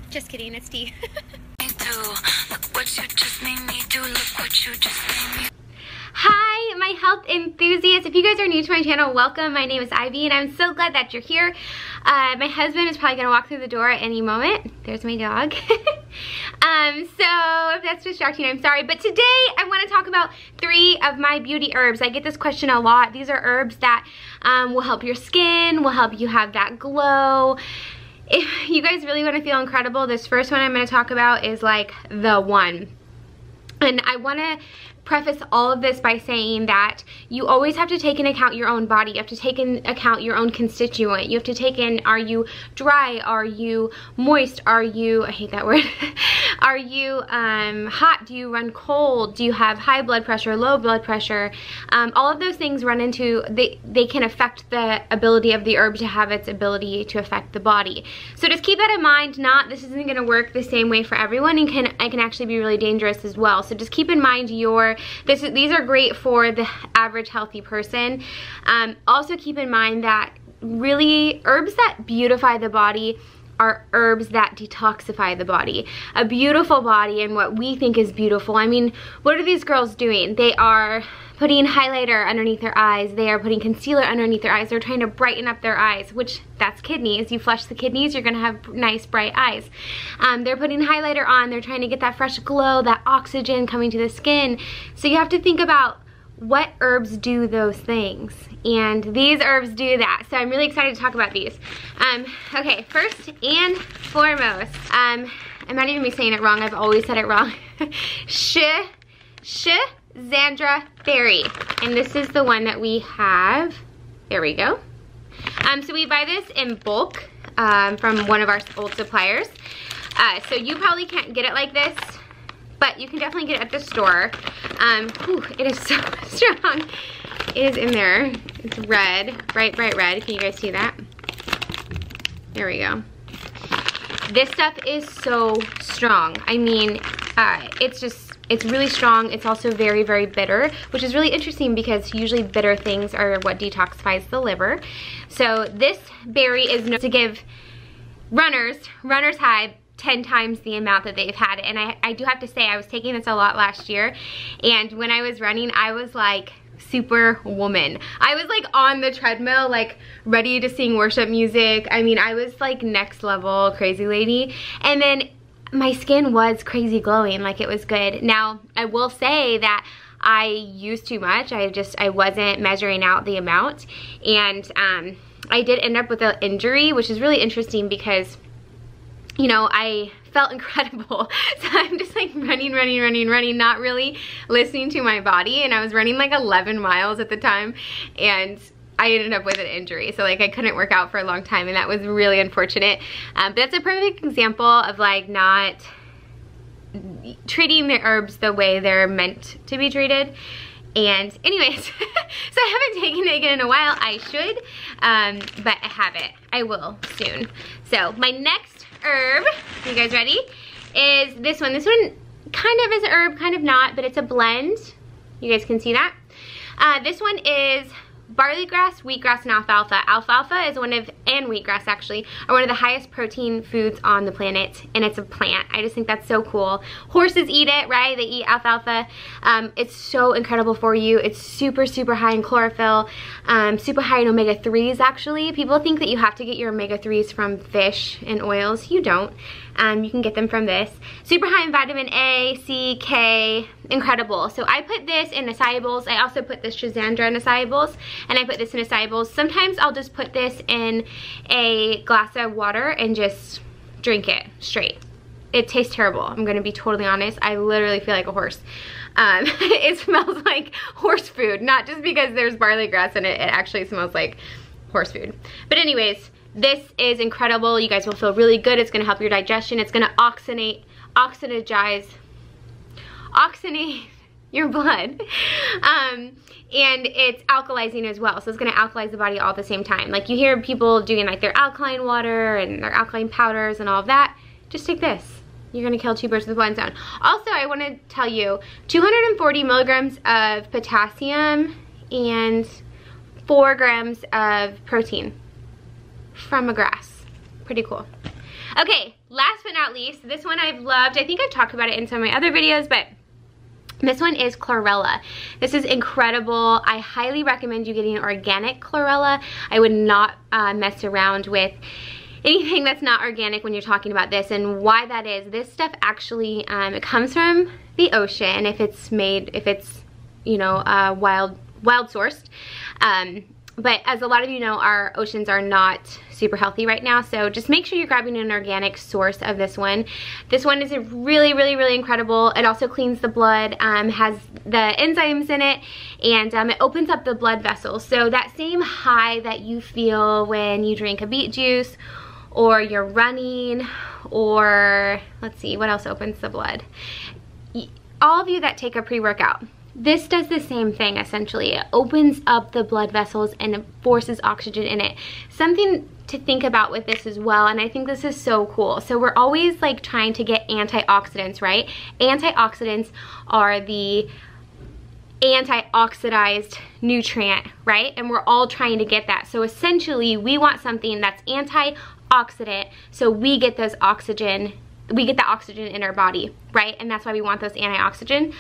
Just kidding, it's tea. Hi, my health enthusiasts. If you guys are new to my channel, welcome. My name is Ivy, and I'm so glad that you're here. My husband is probably gonna walk through the door at any moment. There's my dog. So if that's distracting, I'm sorry. But today I want to talk about 3 of my beauty herbs. I get this question a lot. These are herbs that will help your skin, will help you have that glow. If you guys really want to feel incredible, this first one I'm going to talk about is like the one. And I want to preface all of this by saying that you always have to take into account your own body. You have to take into account your own constituent. You have to take in, are you dry? Are you moist? Are you, I hate that word. Are you hot? Do you run cold? Do you have high blood pressure, low blood pressure? All of those things run into, they can affect the ability of the herb to have its ability to affect the body. So just keep that in mind. This isn't going to work the same way for everyone, and it can actually be really dangerous as well. So just keep in mind these are great for the average healthy person. Also keep in mind that really herbs that beautify the body are herbs that detoxify the body. A beautiful body, and what we think is beautiful. I mean, what are these girls doing? They are putting highlighter underneath their eyes. They are putting concealer underneath their eyes. They're trying to brighten up their eyes, which that's kidneys. You flush the kidneys, you're gonna have nice bright eyes. They're putting highlighter on. They're trying to get that fresh glow, that oxygen coming to the skin. So you have to think about what herbs do those things, and these herbs do that. So I'm really excited to talk about these. Okay, first and foremost, I might even be saying it wrong. I've always said it wrong. Xandra Berry, and this is the one that we have. There we go. So we buy this in bulk from one of our old suppliers. So you probably can't get it like this, but you can definitely get it at the store. It is so strong. It is in there. It's red, bright red. Can you guys see that? There we go. This stuff is so strong. I mean, it's really strong. It's also very, very bitter, which is really interesting because usually bitter things are what detoxifies the liver. So this berry is known to give runners high 10 times the amount that they've had. And I do have to say, I was taking this a lot last year, and when I was running, I was like superwoman. I was like on the treadmill, like ready to sing worship music. I mean, I was like next level crazy lady. And then my skin was crazy glowing, like it was good. Now, I will say that I used too much. I wasn't measuring out the amount, and I did end up with an injury, which is really interesting because, you know, I felt incredible. So I'm just like running, not really listening to my body. And I was running like 11 miles at the time, and I ended up with an injury. So like I couldn't work out for a long time, and that was really unfortunate. But that's a perfect example of like not treating the herbs the way they're meant to be treated. And anyways, so I haven't taken it again in a while. I should, but I haven't. I will soon. So my next herb, you guys ready, is this one. This one kind of is an herb, kind of not, but it's a blend. You guys can see that. This one is barley grass, wheatgrass, and alfalfa. Alfalfa is and wheatgrass actually, are one of the highest protein foods on the planet, and it's a plant. I just think that's so cool. Horses eat it, right? They eat alfalfa. It's so incredible for you. It's super, super high in chlorophyll, super high in omega-3s actually. People think that you have to get your omega-3s from fish and oils. You don't. You can get them from this. Super high in vitamin A, C, K, incredible. So I put this in acai bowls. I also put this Xandra in acai bowls, and I put this in acai bowls. Sometimes I'll just put this in a glass of water and just drink it straight. It tastes terrible. I'm gonna be totally honest. I literally feel like a horse. It smells like horse food, not just because there's barley grass in it. It actually smells like horse food. But anyways, this is incredible. You guys will feel really good. It's gonna help your digestion. It's gonna oxygenate your blood. And it's alkalizing as well, so it's gonna alkalize the body all at the same time. Like you hear people doing like their alkaline water and their alkaline powders and all of that. Just take this. You're gonna kill two birds with one stone. Also, I wanna tell you, 240 milligrams of potassium and 4 grams of protein from a grass. Pretty cool. Okay, last but not least, this one I've loved. I think I've talked about it in some of my other videos, but this one is Chlorella. This is incredible. I highly recommend you getting organic Chlorella. I would not mess around with anything that's not organic when you're talking about this. And why that is, this stuff actually, it comes from the ocean if it's you know, wild sourced. But as a lot of you know, our oceans are not super healthy right now, so just make sure you're grabbing an organic source of this one. This one is really, really, really incredible. It also cleans the blood, has the enzymes in it, and it opens up the blood vessels. So that same high that you feel when you drink a beet juice, or you're running, or let's see, what else opens the blood? All of you that take a pre-workout, this does the same thing essentially. It opens up the blood vessels and it forces oxygen in it. Something to think about with this as well, and I think this is so cool. So we're always like trying to get antioxidants, right? Antioxidants are the antioxidized nutrient, right? And we're all trying to get that. So essentially we want something that's antioxidant so we get those oxygen, we get the oxygen in our body, right? And that's why we want those antioxidants.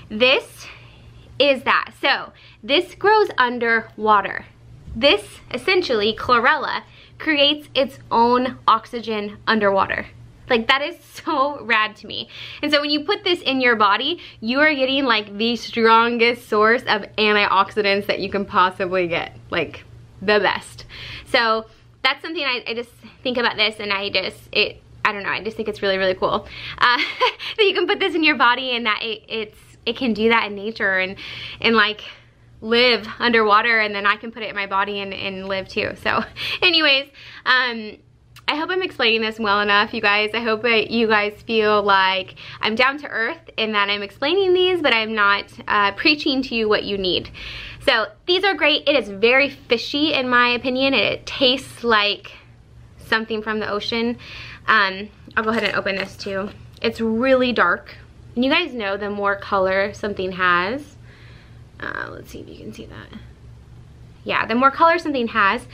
This is that. So this grows underwater. This essentially, Chlorella, creates its own oxygen underwater. Like, that is so rad to me. And so when you put this in your body, you are getting like the strongest source of antioxidants that you can possibly get, like the best. So that's something I just think about this, and I don't know, I just think it's really, really cool that you can put this in your body, and that it can do that in nature and like live underwater, and then I can put it in my body and live too. So anyways, I hope I'm explaining this well enough, you guys. I hope that you guys feel like I'm down to earth in that I'm explaining these, but I'm not preaching to you what you need. So these are great. It is very fishy in my opinion. It tastes like something from the ocean. I'll go ahead and open this too. It's really dark. And you guys know the more color something has, let's see if you can see that. Yeah, the more color something has,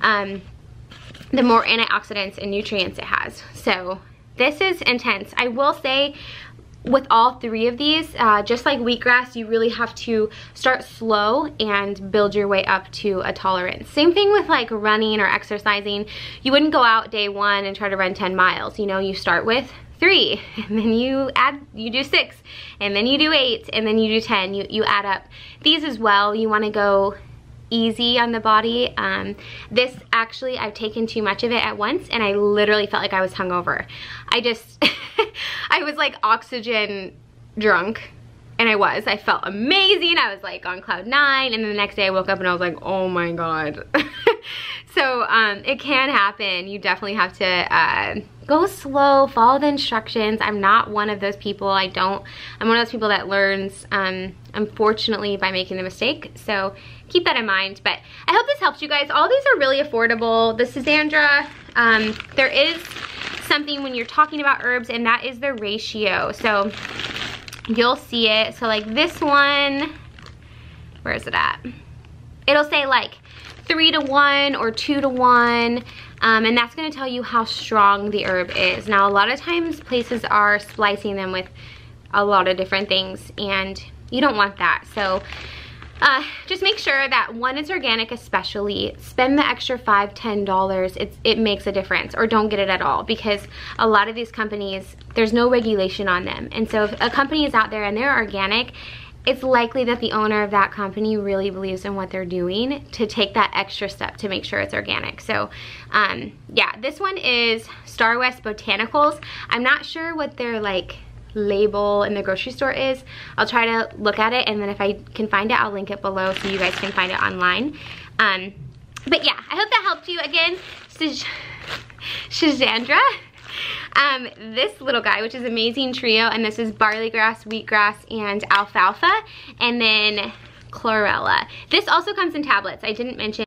the more antioxidants and nutrients it has. So this is intense. I will say with all 3 of these, just like wheatgrass, you really have to start slow and build your way up to a tolerance. Same thing with like running or exercising. You wouldn't go out day 1 and try to run 10 miles. You know, you start with 3, and then you do 6, and then you do 8, and then you do 10. You add up. These as well, you want to go easy on the body. This actually, I've taken too much of it at once, and I literally felt like I was hungover. I was like oxygen drunk, and I felt amazing. I was like on cloud 9, and then the next day I woke up and I was like, oh my God. So it can happen. You definitely have to go slow, follow the instructions. I'm not one of those people. I'm one of those people that learns, unfortunately, by making the mistake. So keep that in mind. But I hope this helps you guys. All these are really affordable. The Xandra, there is something when you're talking about herbs, and that is the ratio. So you'll see it. So like this one, where is it at? It'll say like 3 to 1 or 2 to 1, and that's going to tell you how strong the herb is. Now a lot of times places are splicing them with a lot of different things, and you don't want that. So just make sure that one is organic, especially. Spend the extra $5, $10. It makes a difference. Or don't get it at all, because a lot of these companies, there's no regulation on them. And so if a company is out there and they're organic, it's likely that the owner of that company really believes in what they're doing to take that extra step to make sure it's organic. So yeah, this one is Star West Botanicals. I'm not sure what their like label in the grocery store is. I'll try to look at it, and then if I can find it, I'll link it below so you guys can find it online. But yeah, I hope that helped you. Again, Xandra. This little guy, which is Amazing Trio, and this is barley grass, wheatgrass, and alfalfa, and then Chlorella. This also comes in tablets. I didn't mention